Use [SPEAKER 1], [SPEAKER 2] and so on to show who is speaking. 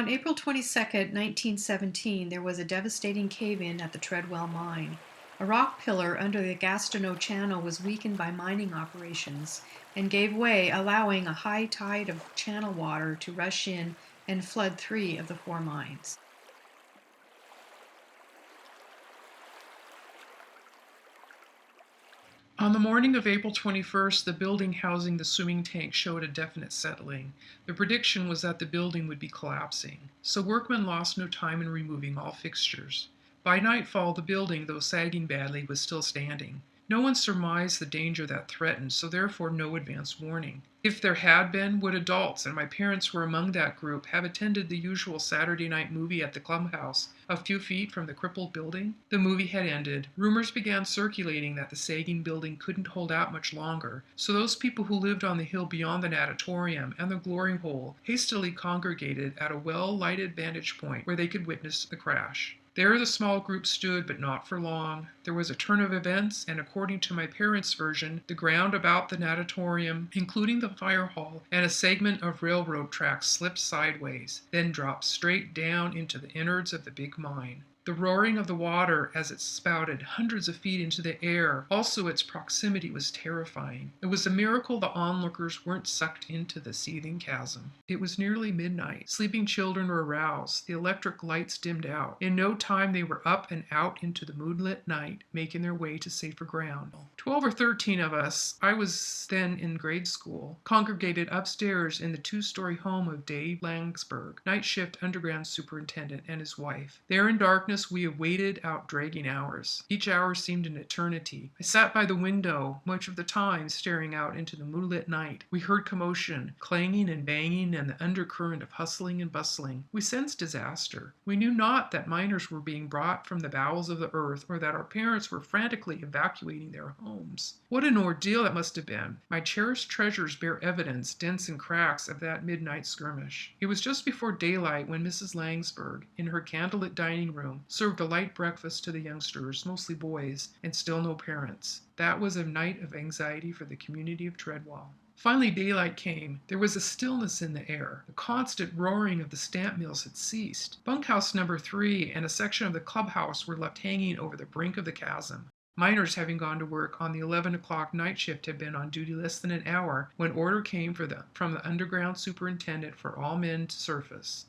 [SPEAKER 1] On April 22nd, 1917, there was a devastating cave-in at the Treadwell mine. A rock pillar under the Gastineau Channel was weakened by mining operations and gave way, allowing a high tide of channel water to rush in and flood three of the four mines.
[SPEAKER 2] On the morning of April 21st, the building housing the swimming tank showed a definite settling. The prediction was that the building would be collapsing, so workmen lost no time in removing all fixtures. By nightfall, the building, though sagging badly, was still standing. No one surmised the danger that threatened, so therefore no advance warning. If there had been, would adults, and my parents were among that group, have attended the usual Saturday night movie at the clubhouse, a few feet from the crippled building? The movie had ended. Rumors began circulating that the sagging building couldn't hold out much longer, so those people who lived on the hill beyond the natatorium and the glory hole hastily congregated at a well-lighted vantage point where they could witness the crash. There the small group stood, but not for long. There was a turn of events, and according to my parents' version, the ground about the natatorium, including the fire hall and a segment of railroad tracks, slipped sideways, then dropped straight down into the innards of the big mine. The roaring of the water as it spouted hundreds of feet into the air, also its proximity, was terrifying. It was a miracle the onlookers weren't sucked into the seething chasm. It was nearly midnight. Sleeping children were aroused. The electric lights dimmed out. In no time they were up and out into the moonlit night, making their way to safer ground. 12 or 13 of us, I was then in grade school, congregated upstairs in the two-story home of Dave Langsberg, night shift underground superintendent, and his wife. There in darkness we awaited out dragging hours. Each hour seemed an eternity. I sat by the window, much of the time staring out into the moonlit night. We heard commotion, clanging and banging, and the undercurrent of hustling and bustling. We sensed disaster. We knew not that miners were being brought from the bowels of the earth, or that our parents were frantically evacuating their homes. What an ordeal it must have been. My cherished treasures bear evidence, dents and cracks, of that midnight skirmish. It was just before daylight when Mrs. Langsberg, in her candlelit dining room, served a light breakfast to the youngsters, mostly boys, and still no parents. That was a night of anxiety for the community of Treadwell. Finally, daylight came. There was a stillness in the air. The constant roaring of the stamp mills had ceased. Bunkhouse number 3 and a section of the clubhouse were left hanging over the brink of the chasm. Miners, having gone to work on the 11 o'clock night shift, had been on duty less than an hour when order came from the underground superintendent for all men to surface.